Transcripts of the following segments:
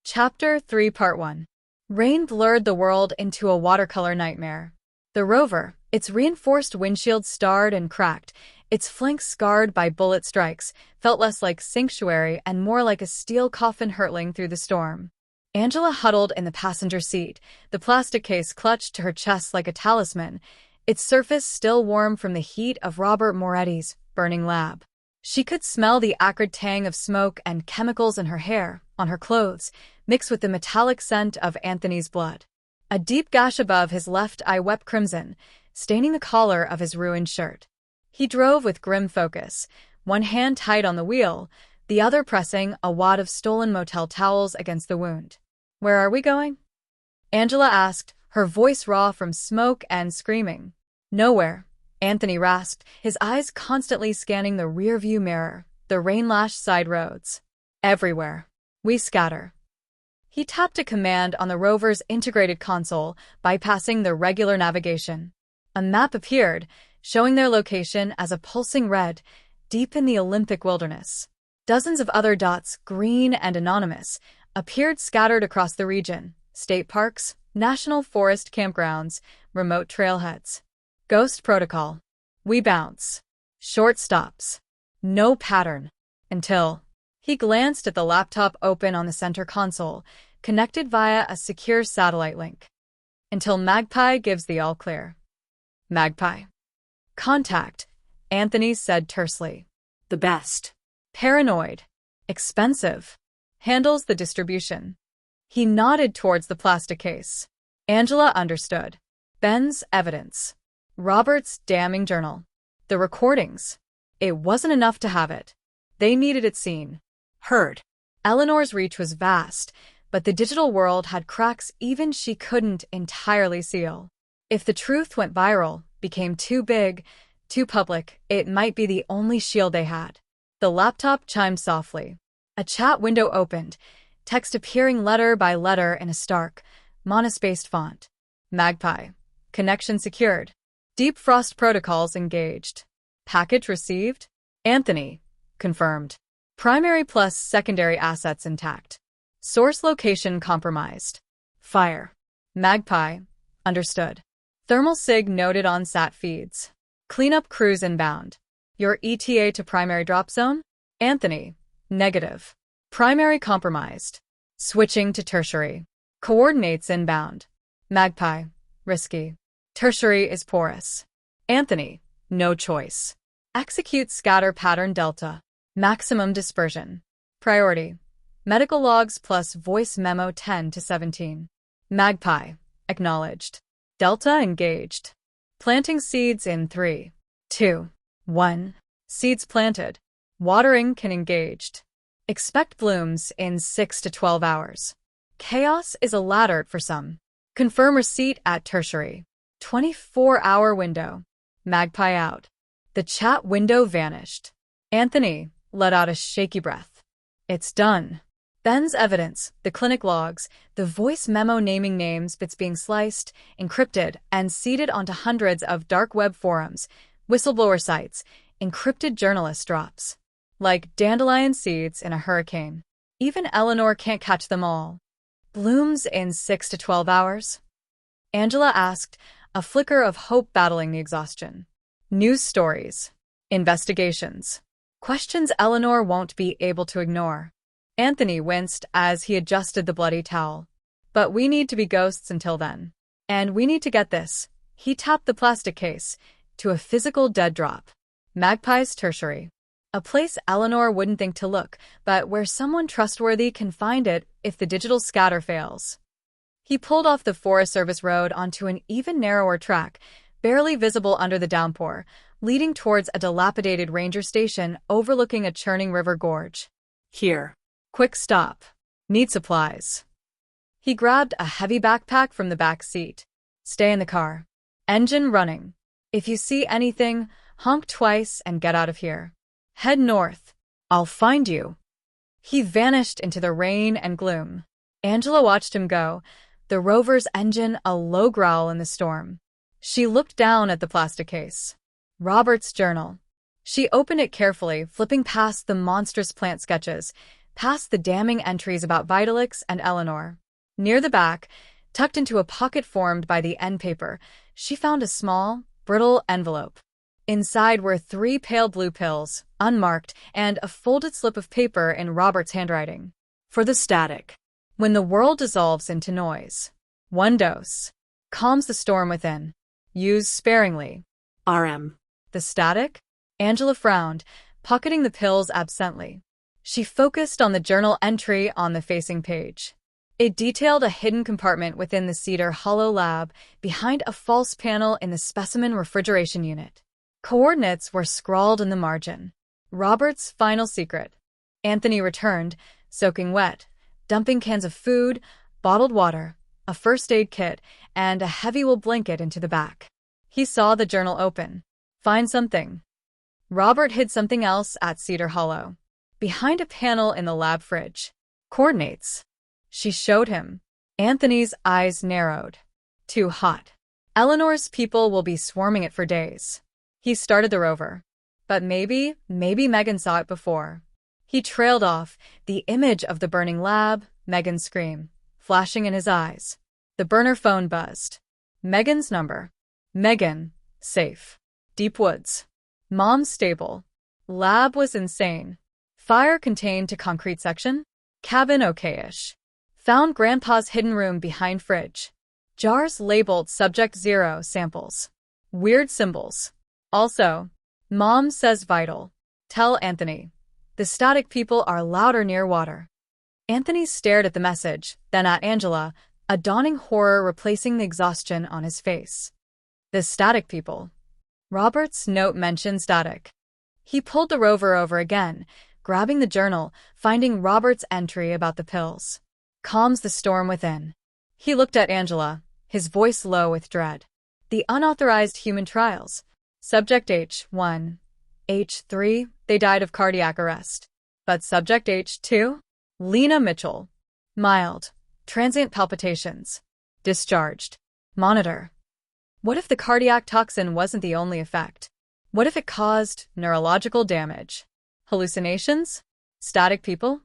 Chapter 3 Part 1. Rain blurred the world into a watercolor nightmare. The rover, its reinforced windshield starred and cracked, its flanks scarred by bullet strikes, felt less like sanctuary and more like a steel coffin hurtling through the storm. Angela huddled in the passenger seat, the plastic case clutched to her chest like a talisman, its surface still warm from the heat of Robert Moretti's burning lab. She could smell the acrid tang of smoke and chemicals in her hair, on her clothes, mixed with the metallic scent of Anthony's blood. A deep gash above his left eye wept crimson, staining the collar of his ruined shirt. He drove with grim focus, one hand tight on the wheel, the other pressing a wad of stolen motel towels against the wound. "Where are we going?" Angela asked, her voice raw from smoke and screaming. "Nowhere," Anthony rasped, his eyes constantly scanning the rear-view mirror, the rain-lashed side roads. "Everywhere. We scatter." He tapped a command on the rover's integrated console, bypassing the regular navigation. A map appeared, showing their location as a pulsing red, deep in the Olympic wilderness. Dozens of other dots, green and anonymous, appeared scattered across the region: state parks, national forest campgrounds, remote trailheads. Ghost protocol. We bounce. Short stops. No pattern. Until... He glanced at the laptop open on the center console, connected via a secure satellite link. "Until Magpie gives the all-clear." "Magpie." "Contact," Anthony said tersely. "The best. Paranoid. Expensive. Handles the distribution." He nodded towards the plastic case. Angela understood. Ben's evidence. Robert's damning journal. The recordings. It wasn't enough to have it. They needed it seen. Heard. Eleanor's reach was vast, but the digital world had cracks even she couldn't entirely seal. If the truth went viral, became too big, too public, it might be the only shield they had. The laptop chimed softly. A chat window opened, text appearing letter by letter in a stark, monospaced font. "Magpie. Connection secured. Deep frost protocols engaged. Package received. Anthony. Confirmed. Primary plus secondary assets intact. Source location compromised. Fire. Magpie. Understood. Thermal sig noted on SAT feeds. Cleanup crews inbound. Your ETA to primary drop zone? Anthony. Negative. Primary compromised. Switching to tertiary. Coordinates inbound. Magpie. Risky. Tertiary is porous. Anthony. No choice. Execute scatter pattern delta. Maximum dispersion. Priority. Medical logs plus voice memo 10 to 17. Magpie. Acknowledged. Delta engaged. Planting seeds in 3, 2, 1. Seeds planted. Watering can engaged. Expect blooms in 6 to 12 hours. Chaos is a ladder for some. Confirm receipt at tertiary. 24-hour window. Magpie out. The chat window vanished. Anthony let out a shaky breath. It's done. Ben's evidence, the clinic logs, the voice memo naming names, bits being sliced, encrypted, and seeded onto hundreds of dark web forums, whistleblower sites, encrypted journalist drops. Like dandelion seeds in a hurricane. Even Eleanor can't catch them all. Blooms in 6 to 12 hours? Angela asked, a flicker of hope battling the exhaustion. News stories. Investigations. Questions Eleanor won't be able to ignore. Anthony winced as he adjusted the bloody towel. But we need to be ghosts until then. And we need to get this. He tapped the plastic case to a physical dead drop. Magpie's tertiary. A place Eleanor wouldn't think to look, but where someone trustworthy can find it if the digital scatter fails. He pulled off the Forest Service road onto an even narrower track, barely visible under the downpour, leading towards a dilapidated ranger station overlooking a churning river gorge. Here. Quick stop. Need supplies. He grabbed a heavy backpack from the back seat. Stay in the car. Engine running. If you see anything, honk twice and get out of here. Head north. I'll find you. He vanished into the rain and gloom. Angela watched him go, the rover's engine a low growl in the storm. She looked down at the plastic case. Robert's journal. She opened it carefully, flipping past the monstrous plant sketches, past the damning entries about Vitalix and Eleanor. Near the back, tucked into a pocket formed by the end paper, she found a small, brittle envelope. Inside were 3 pale blue pills, unmarked, and a folded slip of paper in Robert's handwriting. For the static. When the world dissolves into noise. 1 dose. Calms the storm within. Use sparingly. RM. The static? Angela frowned, pocketing the pills absently. She focused on the journal entry on the facing page. It detailed a hidden compartment within the Cedar Hollow lab, behind a false panel in the specimen refrigeration unit. Coordinates were scrawled in the margin. Robert's final secret. Anthony returned, soaking wet, dumping cans of food, bottled water, a first aid kit, and a heavy wool blanket into the back. He saw the journal open. Find something. Robert hid something else at Cedar Hollow. Behind a panel in the lab fridge. Coordinates. She showed him. Anthony's eyes narrowed. Too hot. Eleanor's people will be swarming it for days. He started the rover. But maybe Megan saw it before. He trailed off, the image of the burning lab, Megan's scream, flashing in his eyes. The burner phone buzzed. Megan's number. Megan. Safe. Deep woods. Mom's stable. Lab was insane. Fire contained to concrete section. Cabin okay-ish. Found Grandpa's hidden room behind fridge. Jars labeled Subject 0 samples. Weird symbols. Also, Mom says vital. Tell Anthony. The static people are louder near water. Anthony stared at the message, then at Angela, a dawning horror replacing the exhaustion on his face. The static people. Robert's note mentioned static. He pulled the rover over again, grabbing the journal, finding Robert's entry about the pills. Calms the storm within. He looked at Angela, his voice low with dread. The unauthorized human trials. Subject H1. H3, they died of cardiac arrest. But Subject H2? Lena Mitchell. Mild. Transient palpitations. Discharged. Monitor. What if the cardiac toxin wasn't the only effect? What if it caused neurological damage? Hallucinations? Static people?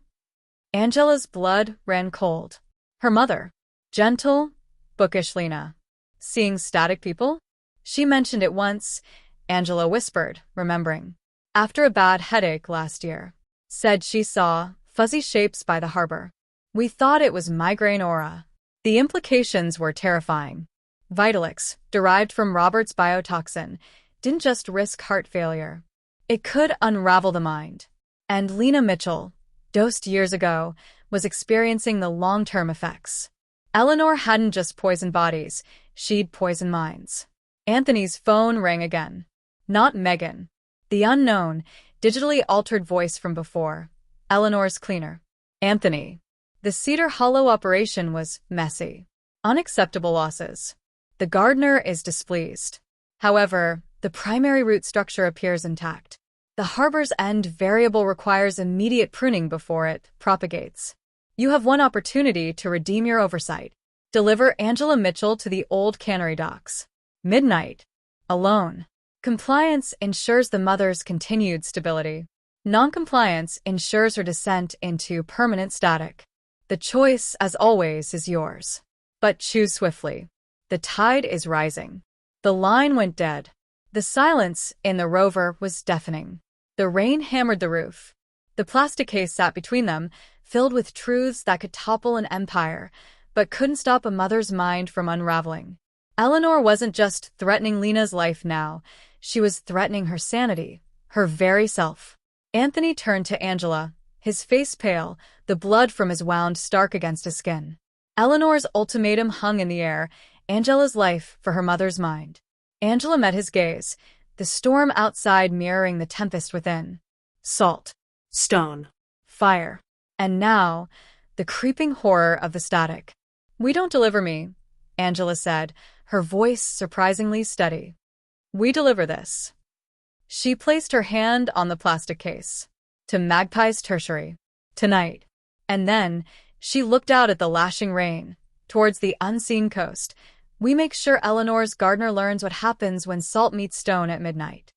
Angela's blood ran cold. Her mother. Gentle, bookish Lena. Seeing static people? She mentioned it once, Angela whispered, remembering. After a bad headache last year. Said she saw fuzzy shapes by the harbor. We thought it was migraine aura. The implications were terrifying. Vitalix, derived from Robert's biotoxin, didn't just risk heart failure. It could unravel the mind. And Lena Mitchell, dosed years ago, was experiencing the long-term effects. Eleanor hadn't just poisoned bodies, she'd poisoned minds. Anthony's phone rang again. Not Megan. The unknown, digitally altered voice from before. Eleanor's cleaner. Anthony. The Cedar Hollow operation was messy. Unacceptable losses. The gardener is displeased. However, the primary root structure appears intact. The harbor's end variable requires immediate pruning before it propagates. You have one opportunity to redeem your oversight. Deliver Angela Mitchell to the old cannery docks. Midnight. Alone. Compliance ensures the mother's continued stability. Noncompliance ensures her descent into permanent static. The choice, as always, is yours. But choose swiftly. The tide is rising. The line went dead. The silence in the rover was deafening. The rain hammered the roof. The plastic case sat between them, filled with truths that could topple an empire, but couldn't stop a mother's mind from unraveling. Eleanor wasn't just threatening Lena's life now. She was threatening her sanity, her very self. Anthony turned to Angela, his face pale, the blood from his wound stark against his skin. Eleanor's ultimatum hung in the air, Angela's life for her mother's mind. Angela met his gaze, the storm outside mirroring the tempest within. Salt. Stone. Fire. And now, the creeping horror of the static. We don't deliver me, Angela said, her voice surprisingly steady. We deliver this. She placed her hand on the plastic case. To Magpie's Tertiary. Tonight. And then, she looked out at the lashing rain, towards the unseen coast. We make sure Eleanor's gardener learns what happens when salt meets stone at midnight.